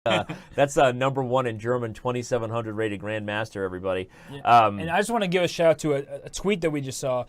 That's #1 in German, 2,700 rated Grandmaster, everybody. Yeah. And I just want to give a shout out to a tweet that we just saw.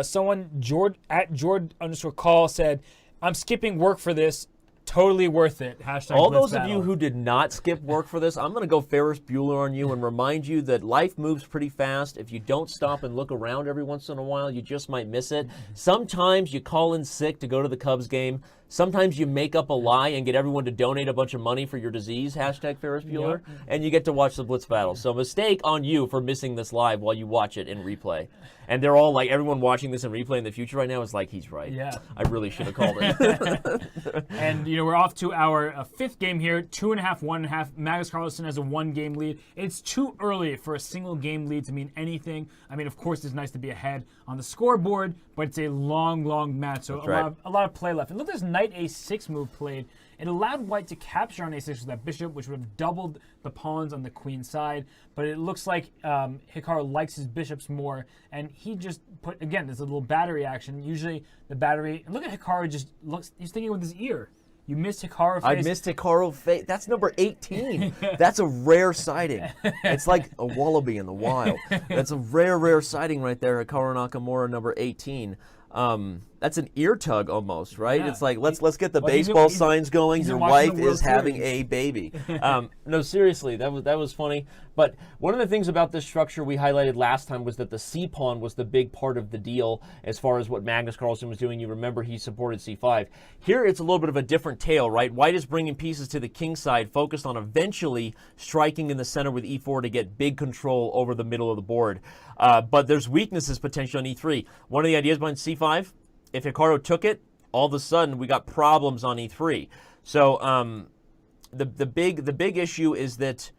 Someone, @Jord_call said, "I'm skipping work for this. Totally worth it." All Blitz those of you who did not skip work for this, I'm going to go Ferris Bueller on you and remind you that life moves pretty fast. If you don't stop and look around every once in a while, you just might miss it. Sometimes you call in sick to go to the Cubs game. Sometimes you make up a lie and get everyone to donate a bunch of money for your disease, #Ferris Bueller, and you get to watch the Blitz battle. So mistake on you for missing this live while you watch it in replay. And they're all like, everyone watching this in replay in the future right now is like, he's right. Yeah. I really should have called it. And, we're off to our 5th game here, 2.5, 1.5. Magnus Carlsen has a 1-game lead. It's too early for a single game lead to mean anything. I mean, of course, it's nice to be ahead on the scoreboard, but it's a long, long match. So a lot of play left. And look at this knight a6 move played. It allowed white to capture on a6 with that bishop, which would have doubled the pawns on the queen side. But it looks like Hikaru likes his bishops more, and he just put, again, there's a little battery action. Usually the battery, and look at Hikaru just looks, he's thinking with his ear. You missed Hikaru face. I missed Hikaru face. That's number 18. That's a rare sighting. It's like a wallaby in the wild. That's a rare sighting right there. Hikaru Nakamura, number 18. That's an ear tug almost, right? Yeah. It's like let's get the baseball signs going. Your wife is having a baby. No, seriously, that was funny. But one of the things about this structure we highlighted last time was that the C pawn was the big part of the deal as far as what Magnus Carlsen was doing. You remember he supported C5. Here it's a little bit of a different tale, right? White is bringing pieces to the king side, focused on eventually striking in the center with E4 to get big control over the middle of the board. But there's weaknesses potential on E3. One of the ideas behind C5. If Hikaru took it, all of a sudden we got problems on E3. So the big issue is that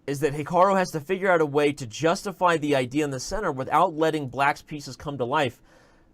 Hikaru has to figure out a way to justify the idea in the center without letting black's pieces come to life.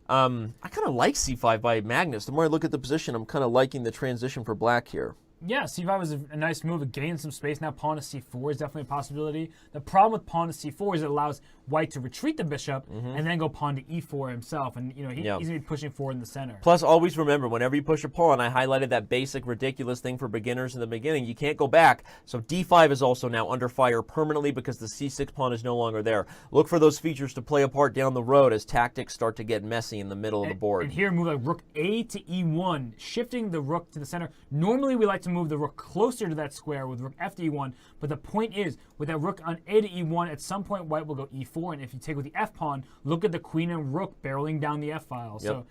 I kind of like C5 by Magnus. The more I look at the position, I'm kind of liking the transition for black here. Yeah, C5 was a nice move. It gained some space. Now pawn to C4 is definitely a possibility. The problem with pawn to C4 is it allows white to retreat the bishop and then go pawn to E4 himself. And he's going to be pushing forward in the center. Plus, always remember, whenever you push a pawn, I highlighted that basic ridiculous thing for beginners in the beginning. You can't go back. So D5 is also now under fire permanently because the C6 pawn is no longer there. Look for those features to play a part down the road as tactics start to get messy in the middle of the board. And here, move like rook A to E1, shifting the rook to the center. Normally, we like to move the rook closer to that square with rook F to E1, but the point is, with that rook on A to E1, at some point white will go E4, and if you take with the F pawn, look at the queen and rook barreling down the F file. Yep. So,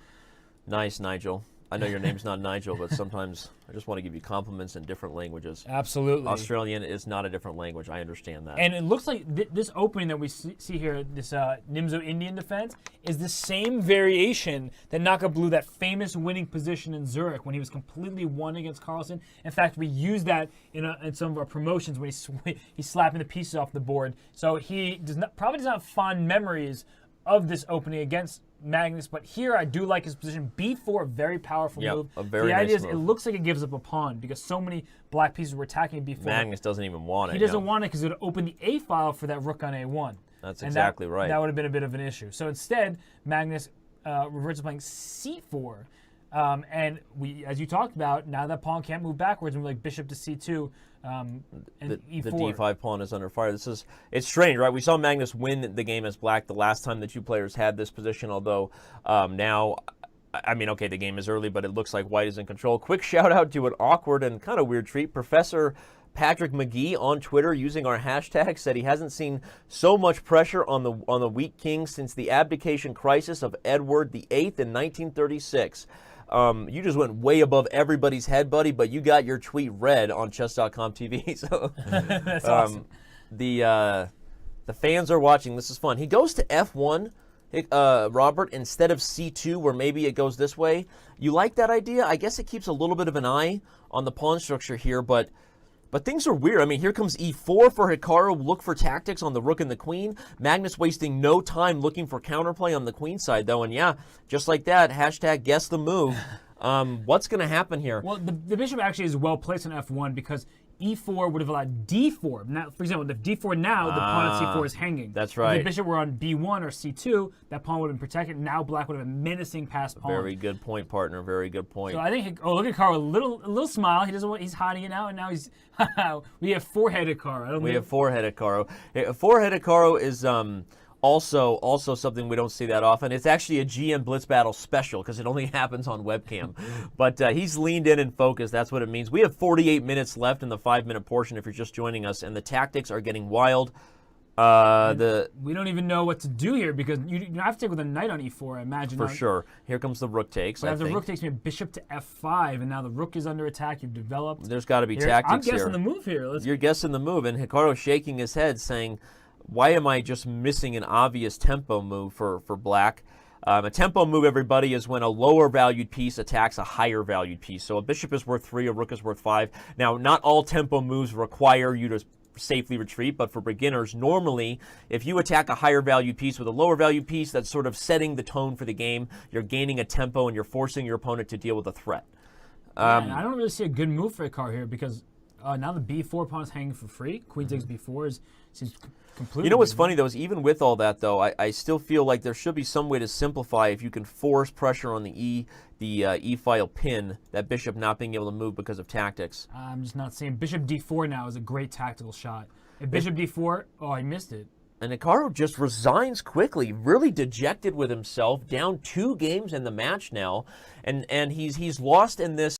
nice, Nigel. I know your name's not Nigel, but sometimes I just want to give you compliments in different languages. Absolutely. Australian is not a different language. I understand that. And it looks like this opening that we see here, this Nimzo Indian defense, is the same variation that Naka blew that famous winning position in Zurich when he was completely won against Carlsen. In fact, we used that in some of our promotions when he's slapping the pieces off the board. So he probably does not have fond memories of this opening against Magnus, but here I do like his position. B4, very powerful move. A very the nice idea is move. it looks like it gives up a pawn because so many black pieces were attacking B4. Magnus doesn't even want it. He doesn't want it because it would open the A file for that rook on A1. That's exactly right. That would have been a bit of an issue. So instead, Magnus reverts to playing C4. And as you talked about, now that pawn can't move backwards, and we're like bishop to C2 and E4. The D5 pawn is under fire. It's strange, right? We saw Magnus win the game as black the last time the two players had this position, although now, I mean, okay, the game is early, but it looks like white is in control. Quick shout out to an awkward and kind of weird treat. Professor Patrick McGee on Twitter using our hashtag said he hasn't seen so much pressure on the weak king since the abdication crisis of Edward VIII in 1936. You just went way above everybody's head, buddy, but you got your tweet read on chess.com TV. So That's awesome. The fans are watching. This is fun. He goes to F1, Robert, instead of C2, where maybe it goes this way. You like that idea? I guess it keeps a little bit of an eye on the pawn structure here, but things are weird. I mean, here comes E4 for Hikaru. Look for tactics on the rook and the queen. Magnus wasting no time looking for counterplay on the queen side, though. And yeah, just like that, hashtag guess the move. What's going to happen here? Well, the bishop actually is well placed on F1 because e4 would have allowed d4. Now, for example, if d4 now, the pawn at c4 is hanging. That's right. If the bishop were on b1 or c2, that pawn would have been protected. Now black would have been menacing past pawn. Very good point, partner. Very good point. So I think, look at Hikaru, a little smile. He doesn't want, he's hiding it now, and now he's, we have four-headed Hikaru. We have four-headed Hikaru. Four-headed Hikaru is also something we don't see that often. It's actually a GM Blitz Battle special because it only happens on webcam. But he's leaned in and focused. That's what it means. We have 48 minutes left in the 5-minute portion if you're just joining us, and the tactics are getting wild. We don't even know what to do here because you have to take with a knight on e4, I imagine. For sure. Here comes the rook takes. But the rook takes me a bishop to f5, and now the rook is under attack. You've developed. There's got to be tactics here. I'm guessing the move here. You're guessing the move, and Hikaru shaking his head saying, why am I just missing an obvious tempo move for black? A tempo move, everybody, is when a lower valued piece attacks a higher valued piece. So a bishop is worth 3, a rook is worth 5. Now, not all tempo moves require you to safely retreat, but for beginners, normally, if you attack a higher valued piece with a lower valued piece, that's sort of setting the tone for the game. You're gaining a tempo and you're forcing your opponent to deal with a threat. I don't really see a good move for Hikaru here because now the b4 pawn is hanging for free. Queen takes b4 seems completely. You know what's funny though is even with all that though, I still feel like there should be some way to simplify if you can force pressure on the e file pin, that bishop not being able to move because of tactics. I'm just not seeing bishop d4 now is a great tactical shot. If bishop d4, oh, I missed it. And Hikaru just resigns quickly, really dejected with himself, down 2 games in the match now, and he's lost in this